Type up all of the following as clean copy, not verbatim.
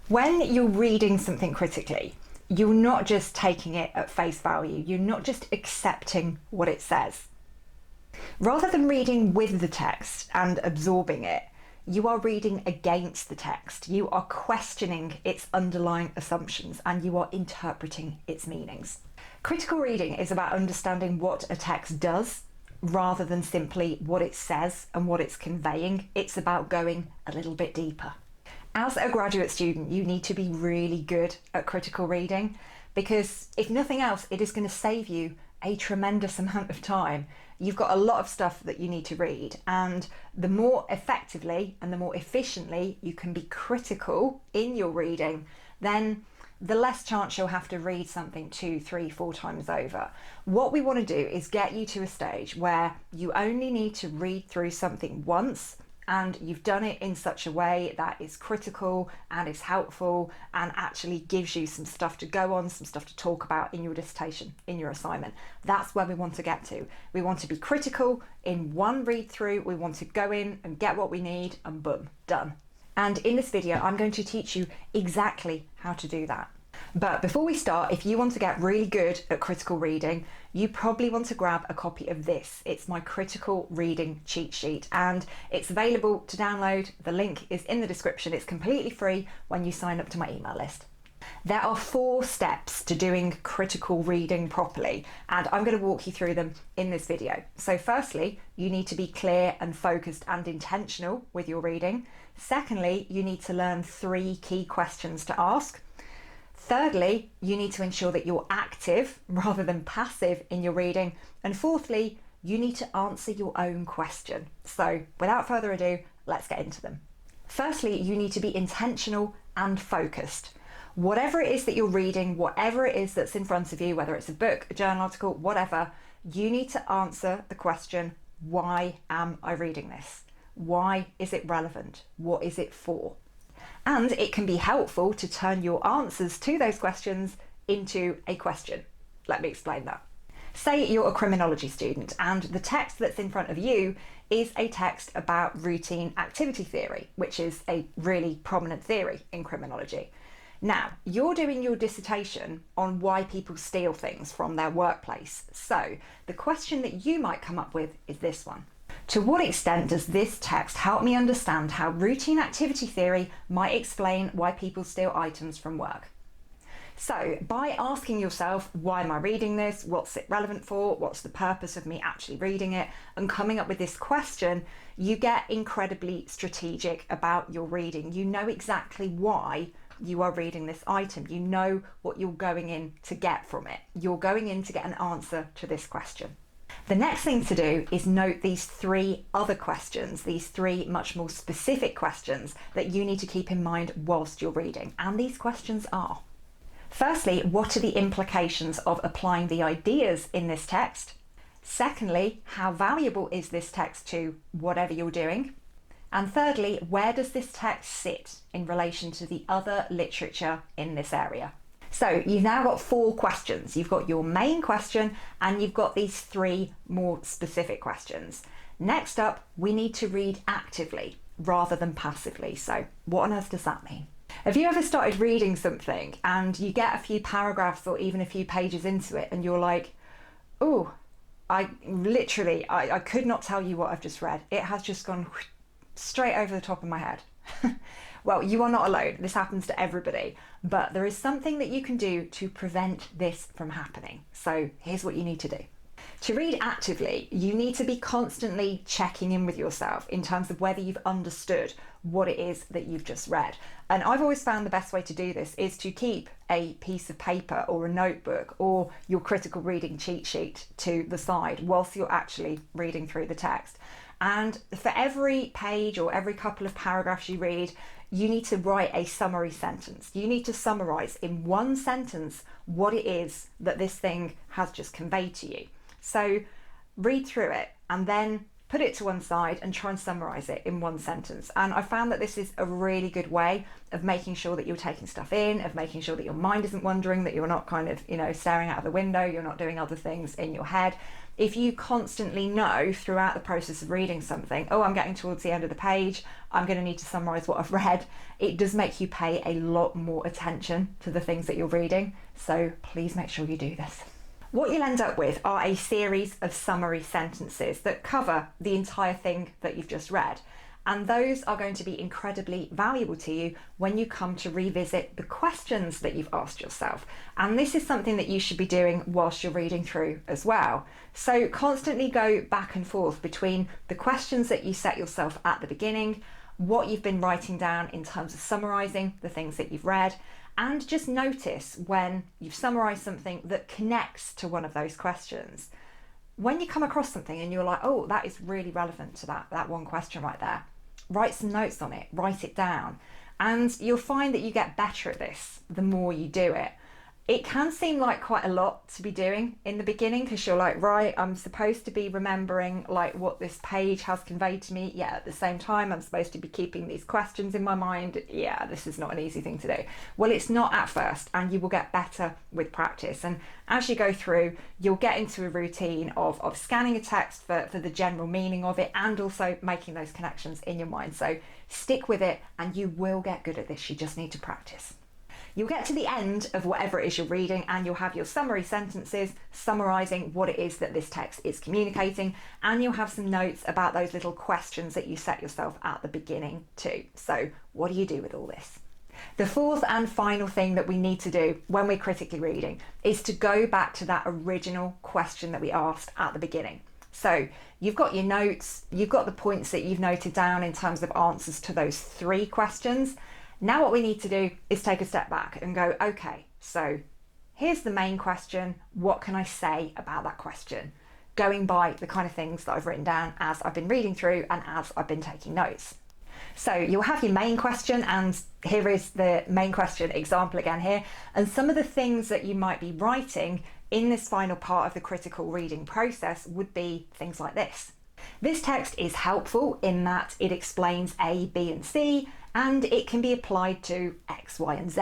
When you're reading something critically, you're not just taking it at face value, you're not just accepting what it says. Rather than reading with the text and absorbing it, you are reading against the text. You are questioning its underlying assumptions and you are interpreting its meanings. Critical reading is about understanding what a text does rather than simply what it says and what it's conveying. It's about going a little bit deeper. As a graduate student, you need to be really good at critical reading because if nothing else, it is going to save you a tremendous amount of time. You've got a lot of stuff that you need to read, and the more effectively and the more efficiently you can be critical in your reading, then the less chance you'll have to read something 2, 3, 4 times over. What we want to do is get you to a stage where you only need to read through something once, and you've done it in such a way that is critical and is helpful and actually gives you some stuff to go on, some stuff to talk about in your dissertation, in your assignment. That's where we want to get to. We want to be critical in one read through. We want to go in and get what we need and boom, done. And in this video, I'm going to teach you exactly how to do that. But before we start, if you want to get really good at critical reading, you probably want to grab a copy of this. It's my critical reading cheat sheet and it's available to download. The link is in the description. It's completely free when you sign up to my email list. There are 4 steps to doing critical reading properly, and I'm going to walk you through them in this video. So firstly, you need to be clear and focused and intentional with your reading. Secondly, you need to learn 3 key questions to ask. Thirdly, you need to ensure that you're active rather than passive in your reading. And fourthly, you need to answer your own question. So without further ado, let's get into them. Firstly, you need to be intentional and focused. Whatever it is that you're reading, whatever it is that's in front of you, whether it's a book, a journal article, whatever, you need to answer the question, why am I reading this? Why is it relevant? What is it for? And it can be helpful to turn your answers to those questions into a question. Let me explain that. Say you're a criminology student and the text that's in front of you is a text about routine activity theory, which is a really prominent theory in criminology. Now, you're doing your dissertation on why people steal things from their workplace. So the question that you might come up with is this one. To what extent does this text help me understand how routine activity theory might explain why people steal items from work? So by asking yourself, why am I reading this? What's it relevant for? What's the purpose of me actually reading it? And coming up with this question, you get incredibly strategic about your reading. You know exactly why you are reading this item. You know what you're going in to get from it. You're going in to get an answer to this question. The next thing to do is note these 3 other questions, these 3 much more specific questions that you need to keep in mind whilst you're reading. And these questions are, firstly, what are the implications of applying the ideas in this text? Secondly, how valuable is this text to whatever you're doing? And thirdly, where does this text sit in relation to the other literature in this area? So you've now got 4 questions. You've got your main question and you've got these 3 more specific questions. Next up, we need to read actively rather than passively. So what on earth does that mean? Have you ever started reading something and you get a few paragraphs or even a few pages into it and you're like, oh, I could not tell you what I've just read. It has just gone straight over the top of my head. Well, you are not alone. This happens to everybody, but there is something that you can do to prevent this from happening. So here's what you need to do. To read actively, you need to be constantly checking in with yourself in terms of whether you've understood what it is that you've just read. And I've always found the best way to do this is to keep a piece of paper or a notebook or your critical reading cheat sheet to the side whilst you're actually reading through the text. And for every page or every couple of paragraphs you read, you need to write a summary sentence. You need to summarize in one sentence what it is that this thing has just conveyed to you. So read through it and then put it to one side and try and summarize it in one sentence. And I found that this is a really good way of making sure that you're taking stuff in, of making sure that your mind isn't wandering, that you're not kind of, staring out of the window, you're not doing other things in your head. If you constantly know throughout the process of reading something, oh, I'm getting towards the end of the page, I'm going to need to summarize what I've read, it does make you pay a lot more attention to the things that you're reading. So please make sure you do this. What you'll end up with are a series of summary sentences that cover the entire thing that you've just read. And those are going to be incredibly valuable to you when you come to revisit the questions that you've asked yourself. And this is something that you should be doing whilst you're reading through as well. So constantly go back and forth between the questions that you set yourself at the beginning, what you've been writing down in terms of summarising the things that you've read, and just notice when you've summarised something that connects to one of those questions. When you come across something and you're like, oh, that is really relevant to that one question right there, write some notes on it, write it down. And you'll find that you get better at this the more you do it. It can seem like quite a lot to be doing in the beginning because you're like, right, I'm supposed to be remembering like what this page has conveyed to me. Yeah, at the same time, I'm supposed to be keeping these questions in my mind. Yeah, this is not an easy thing to do. Well, it's not at first, and you will get better with practice. And as you go through, you'll get into a routine of scanning a text for the general meaning of it and also making those connections in your mind. So stick with it and you will get good at this. You just need to practice. You'll get to the end of whatever it is you're reading and you'll have your summary sentences summarising what it is that this text is communicating, and you'll have some notes about those little questions that you set yourself at the beginning too. So what do you do with all this? The fourth and final thing that we need to do when we're critically reading is to go back to that original question that we asked at the beginning. So you've got your notes, you've got the points that you've noted down in terms of answers to those 3 questions. Now what we need to do is take a step back and go, okay, so here's the main question. What can I say about that question? Going by the kind of things that I've written down as I've been reading through and as I've been taking notes. So you'll have your main question, and here is the main question example again here. And some of the things that you might be writing in this final part of the critical reading process would be things like this. This text is helpful in that it explains A, B, and C, and it can be applied to X, Y, and Z.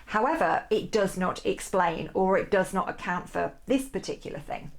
However, it does not explain or it does not account for this particular thing.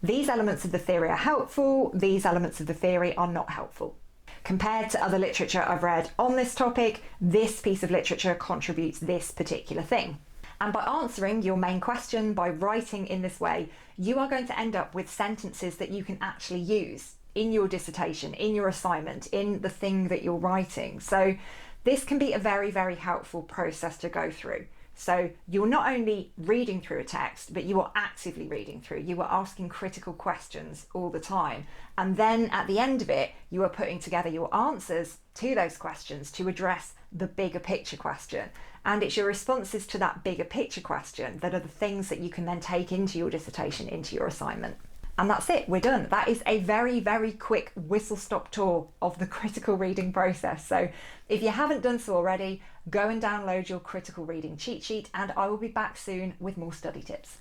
These elements of the theory are helpful, these elements of the theory are not helpful. Compared to other literature I've read on this topic, this piece of literature contributes this particular thing. And by answering your main question, by writing in this way, you are going to end up with sentences that you can actually use in your dissertation, in your assignment, in the thing that you're writing. So this can be a very, very helpful process to go through. So you're not only reading through a text, but you are actively reading through. You are asking critical questions all the time. And then at the end of it, you are putting together your answers to those questions to address the bigger picture question. And it's your responses to that bigger picture question that are the things that you can then take into your dissertation, into your assignment. And that's it, we're done. That is a very, very quick whistle-stop tour of the critical reading process. So if you haven't done so already, go and download your critical reading cheat sheet, and I will be back soon with more study tips.